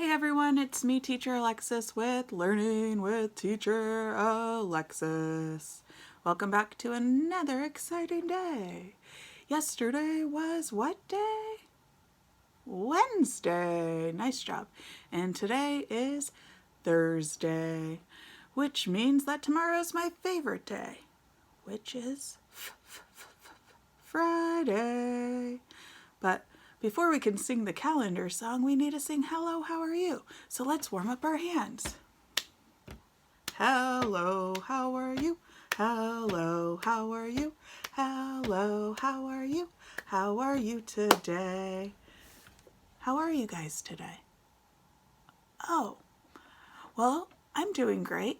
Hey everyone, it's me, Teacher Alexis, with Learning with Teacher Alexis. Welcome back to another exciting day. Yesterday was what day? Wednesday. Nice job. And today is Thursday, which means that tomorrow's my favorite day, which is Friday. But before we can sing the calendar song, we need to sing Hello, How Are You? So let's warm up our hands. Hello, how are you? Hello, how are you? Hello, how are you? How are you today? How are you guys today? Oh, well, I'm doing great.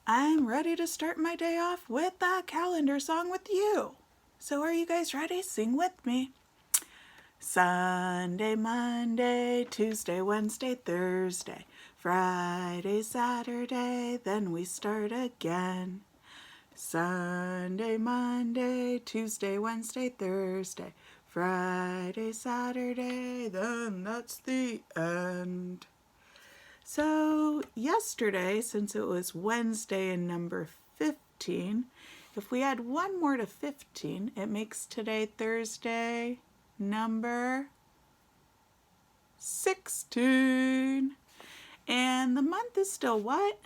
I'm ready to start my day off with the calendar song with you. So are you guys ready? Sing with me. Sunday, Monday, Tuesday, Wednesday, Thursday, Friday, Saturday, then we start again. Sunday, Monday, Tuesday, Wednesday, Thursday, Friday, Saturday, then that's the end. So yesterday, since it was Wednesday and number 15, if we add one more to 15, it makes today Thursday number 16. And the month is still what?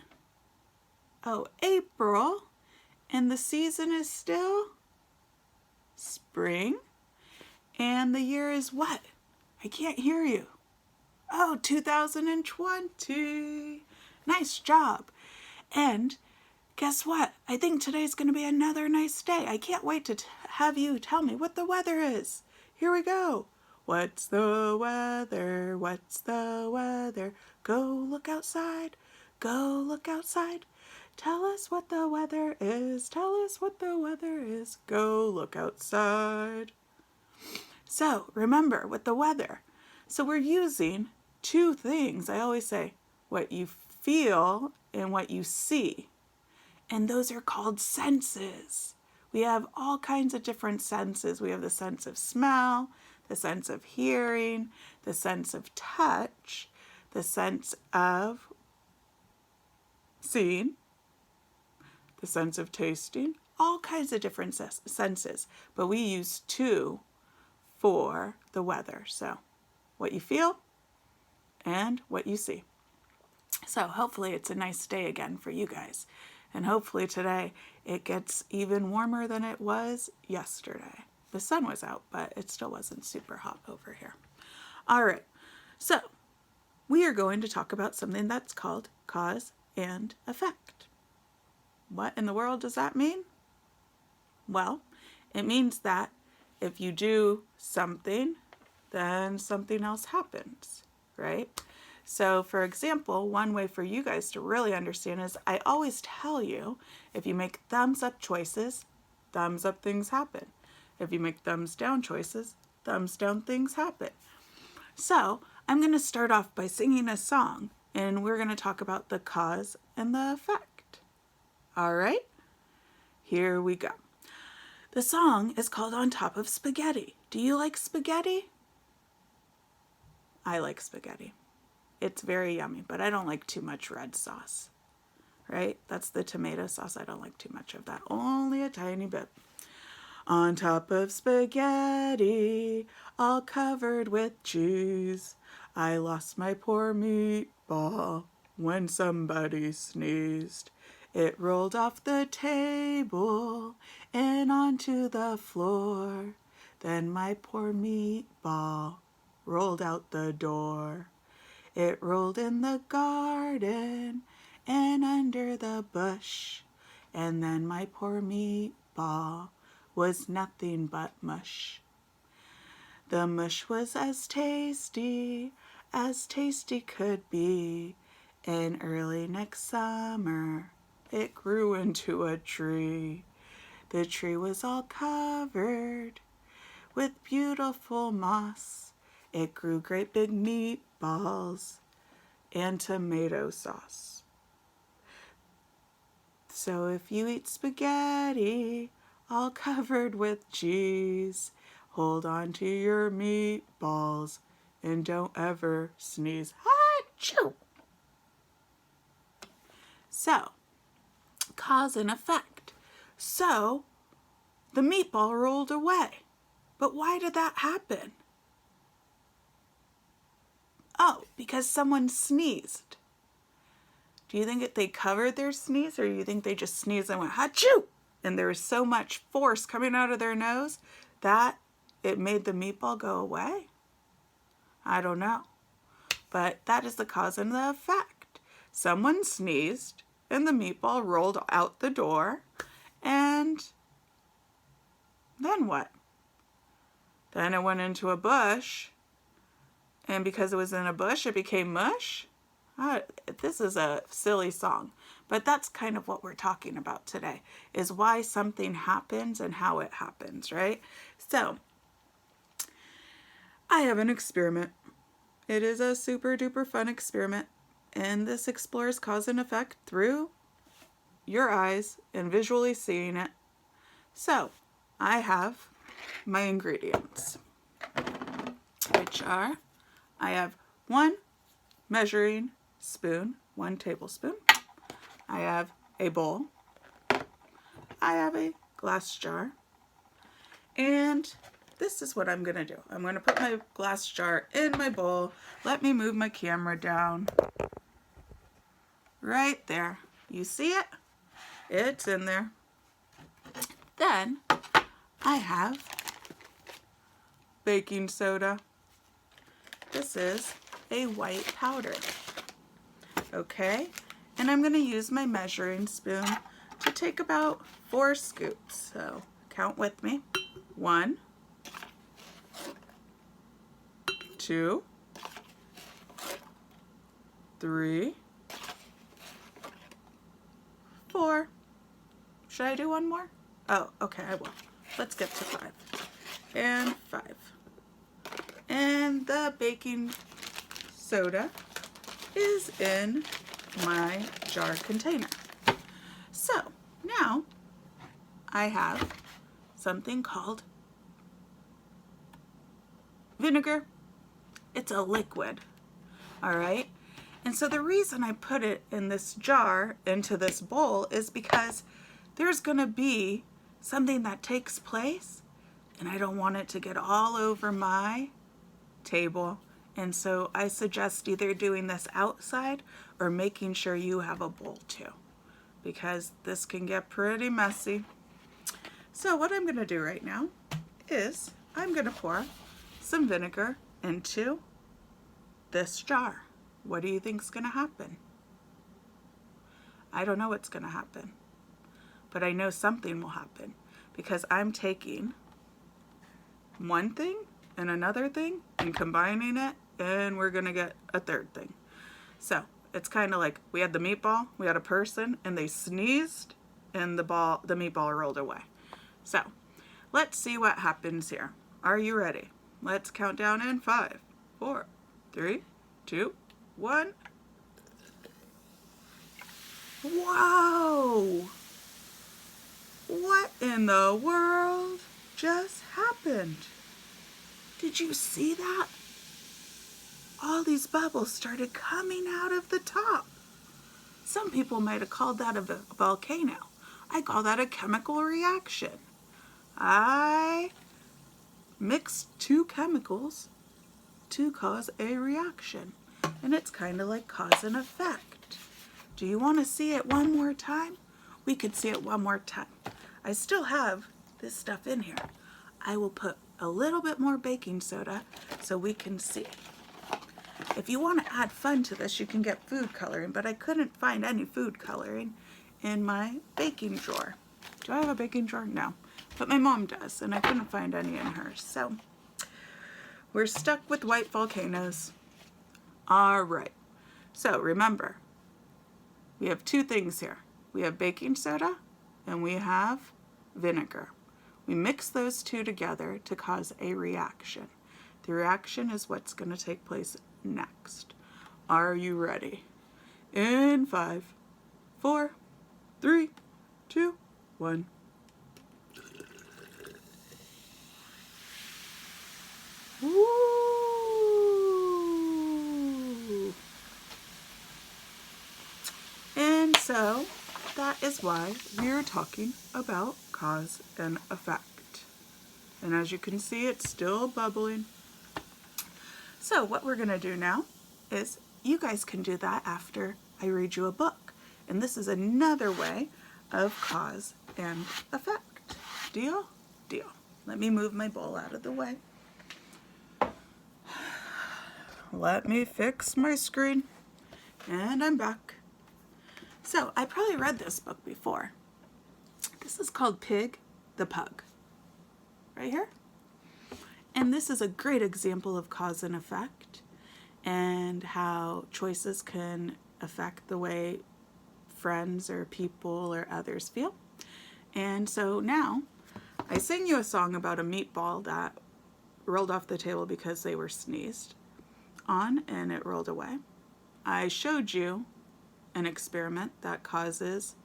Oh, April. And the season is still spring. And the year is what? I can't hear you. Oh, 2020. Nice job. And guess what? I think today's going to be another nice day. I can't wait to have you tell me what the weather is. Here we go. What's the weather? What's the weather? Go look outside. Go look outside. Tell us what the weather is. Tell us what the weather is. Go look outside. So remember with the weather. So we're using two things. I always say what you feel and what you see. And those are called senses. We have all kinds of different senses. We have the sense of smell, the sense of hearing, the sense of touch, the sense of seeing, the sense of tasting, all kinds of different senses. But we use two for the weather. So what you feel and what you see. So hopefully it's a nice day again for you guys. And hopefully today it gets even warmer than it was yesterday. The sun was out, but it still wasn't super hot over here. All right, so we are going to talk about something that's called cause and effect. What in the world does that mean? Well, it means that if you do something, then something else happens, right? So for example, one way for you guys to really understand is I always tell you, if you make thumbs up choices, thumbs up things happen. If you make thumbs down choices, thumbs down things happen. So I'm going to start off by singing a song and we're going to talk about the cause and the effect. All right, here we go. The song is called On Top of Spaghetti. Do you like spaghetti? I like spaghetti. It's very yummy, but I don't like too much red sauce, right? That's the tomato sauce. I don't like too much of that, only a tiny bit. On top of spaghetti, all covered with cheese, I lost my poor meatball when somebody sneezed. It rolled off the table and onto the floor. Then my poor meatball rolled out the door. It rolled in the garden and under the bush. And then my poor meatball was nothing but mush. The mush was as tasty could be. And early next summer, it grew into a tree. The tree was all covered with beautiful moss. It grew great big meatballs and tomato sauce. So if you eat spaghetti all covered with cheese, hold on to your meatballs and don't ever sneeze. Achoo! So, cause and effect. So, the meatball rolled away. But why did that happen? Oh, because someone sneezed. Do you think they covered their sneeze, or do you think they just sneezed and went, achoo? And there was so much force coming out of their nose that it made the meatball go away? I don't know. But that is the cause and the effect. Someone sneezed and the meatball rolled out the door, and then what? Then it went into a bush, and because it was in a bush, it became mush? This is a silly song, but that's kind of what we're talking about today, is why something happens and how it happens, right? So, I have an experiment. It is a super duper fun experiment, and this explores cause and effect through your eyes and visually seeing it. So, I have my ingredients, which are, I have 1 measuring spoon, 1 tablespoon. I have a bowl. I have a glass jar. And this is what I'm going to do. I'm going to put my glass jar in my bowl. Let me move my camera down. Right there. You see it? It's in there. Then I have baking soda. This is a white powder. Okay? And I'm going to use my measuring spoon to take about 4 scoops. So count with me. 1, 2, 3, 4. Should I do one more? Oh, okay, I will. Let's get to 5. And 5. And the baking soda is in my jar container. So now I have something called vinegar. It's a liquid, all right? And so the reason I put it in this jar into this bowl is because there's gonna be something that takes place, and I don't want it to get all over my table. And so I suggest either doing this outside or making sure you have a bowl too, because this can get pretty messy. So what I'm gonna do right now is I'm gonna pour some vinegar into this jar. What do you think's gonna happen? I don't know what's gonna happen, but I know something will happen, because I'm taking one thing and another thing and combining it, and we're gonna get a third thing. So it's kind of like we had the meatball, we had a person, and they sneezed, and the meatball rolled away. So let's see what happens here. Are you ready? Let's count down in 5, 4, 3, 2, 1. Whoa! What in the world just happened? Did you see that? All these bubbles started coming out of the top. Some people might have called that a volcano. I call that a chemical reaction. I mixed 2 chemicals to cause a reaction. And it's kind of like cause and effect. Do you want to see it one more time? We could see it one more time. I still have this stuff in here. I will put a little bit more baking soda so we can see. If you want to add fun to this, you can get food coloring, but I couldn't find any food coloring in my baking drawer. Do I have a baking drawer? No. But my mom does, and I couldn't find any in hers. So we're stuck with white volcanoes. All right. So remember, we have 2 things here. We have baking soda and we have vinegar. We mix those 2 together to cause a reaction. The reaction is what's going to take place next. Are you ready? In 5, 4, 3, 2, 1. Woo! So that is why we are talking about cause and effect. And as you can see, it's still bubbling. So what we're going to do now is you guys can do that after I read you a book. And this is another way of cause and effect. Deal? Deal. Let me move my bowl out of the way. Let me fix my screen. And I'm back. So I probably read this book before. This is called Pig the Pug. Right here. And this is a great example of cause and effect and how choices can affect the way friends or people or others feel. And so now I sang you a song about a meatball that rolled off the table because they were sneezed on and it rolled away. I showed you an experiment that causes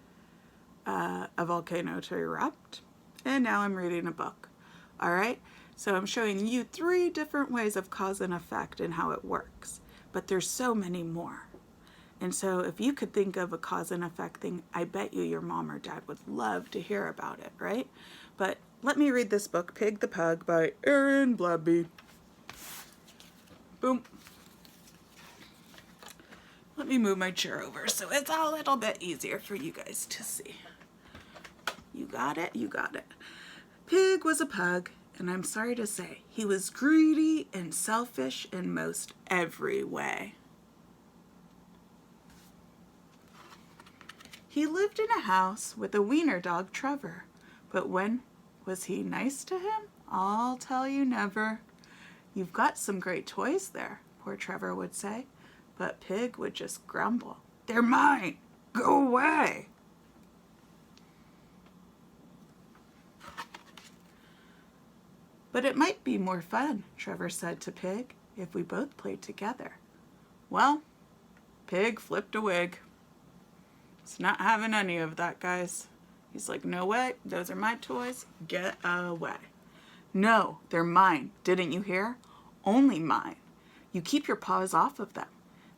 a volcano to erupt. And now I'm reading a book. All right? So I'm showing you 3 different ways of cause and effect and how it works. But there's so many more. And so if you could think of a cause and effect thing, I bet you your mom or dad would love to hear about it, right? But let me read this book, Pig the Pug by Aaron Blabby. Boom. Let me move my chair over so it's a little bit easier for you guys to see. You got it? You got it. Pig was a pug, and I'm sorry to say, he was greedy and selfish in most every way. He lived in a house with a wiener dog, Trevor, but when was he nice to him? I'll tell you never. You've got some great toys there, poor Trevor would say, but Pig would just grumble. They're mine! Go away! But it might be more fun, Trevor said to Pig, if we both played together. Well, Pig flipped a wig. He's not having any of that, guys. He's like, no way, those are my toys, get away. No, they're mine, didn't you hear? Only mine. You keep your paws off of them.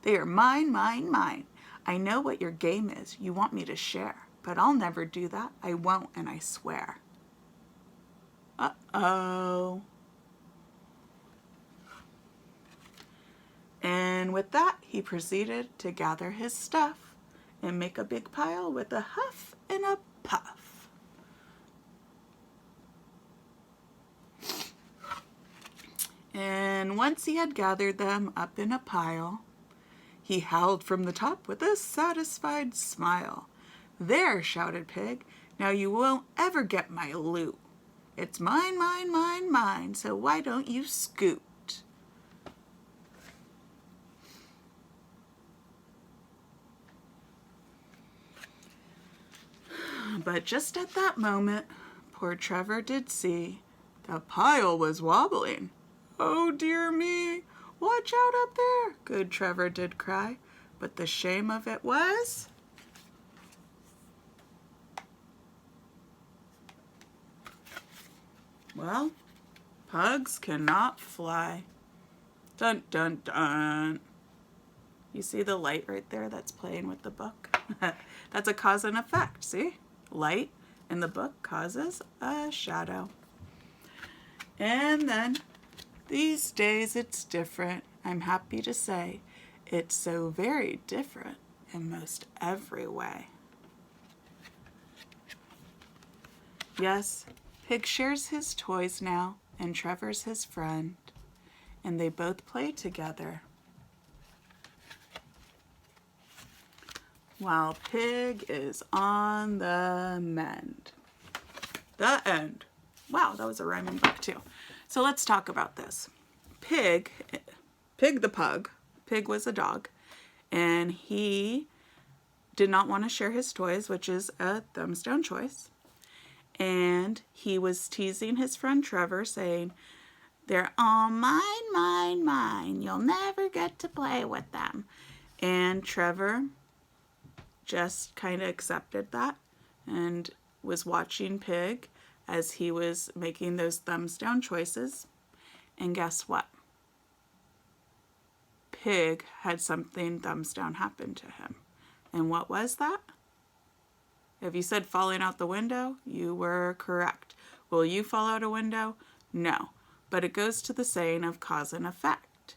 They are mine, mine, mine. I know what your game is. You want me to share, but I'll never do that. I won't, and I swear. Uh-oh. And with that, he proceeded to gather his stuff and make a big pile with a huff and a puff. And once he had gathered them up in a pile, he howled from the top with a satisfied smile. There, shouted Pig, now you won't ever get my loot. It's mine, mine, mine, mine, so why don't you scoot? But just at that moment, poor Trevor did see the pile was wobbling. Oh dear me, watch out up there, good Trevor did cry. But the shame of it was, well, pugs cannot fly. Dun, dun, dun. You see the light right there that's playing with the book? That's a cause and effect, see? Light in the book causes a shadow. And then these days it's different. I'm happy to say it's so very different in most every way. Yes, Pig shares his toys now, and Trevor's his friend, and they both play together. While Pig is on the mend. The end. Wow, that was a rhyming book too. So let's talk about this. Pig the pug, Pig was a dog, and he did not want to share his toys, which is a thumbs down choice. And he was teasing his friend Trevor, saying, they're all mine, mine, mine. You'll never get to play with them. And Trevor just kind of accepted that and was watching Pig as he was making those thumbs down choices. And guess what? Pig had something thumbs down happen to him. And what was that? If you said falling out the window, you were correct. Will you fall out a window? No. But it goes to the saying of cause and effect.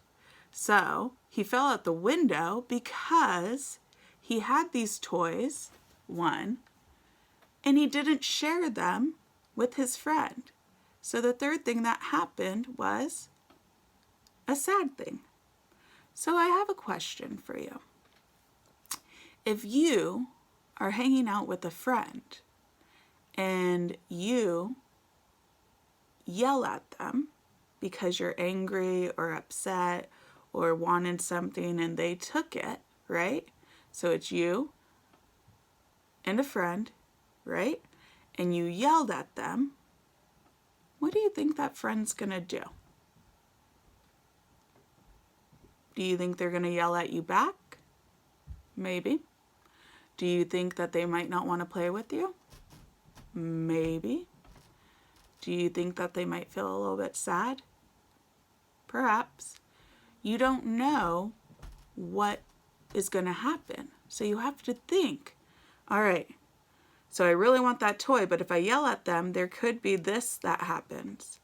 So he fell out the window because he had these toys, one, and he didn't share them with his friend. So the third thing that happened was a sad thing. So I have a question for you. If you are hanging out with a friend and you yell at them because you're angry or upset or wanted something and they took it, right? So it's you and a friend, right? And you yelled at them. What do you think that friend's gonna do? Do you think they're gonna yell at you back? Maybe. Do you think that they might not want to play with you? Maybe. Do you think that they might feel a little bit sad? Perhaps. You don't know what is going to happen. So you have to think, all right, so I really want that toy, but if I yell at them, there could be this that happens.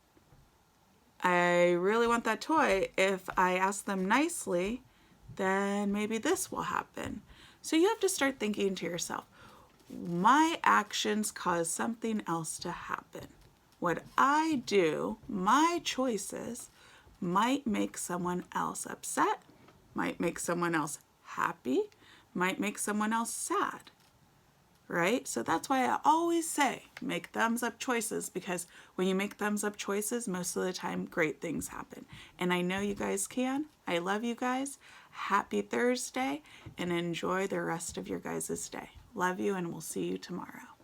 I really want that toy. If I ask them nicely, then maybe this will happen. So you have to start thinking to yourself, my actions cause something else to happen. What I do, my choices, might make someone else upset, might make someone else happy, might make someone else sad, right? So that's why I always say make thumbs up choices, because when you make thumbs up choices, most of the time great things happen. And I know you guys can. I love you guys. Happy Thursday and enjoy the rest of your guys' day. Love you, and we'll see you tomorrow.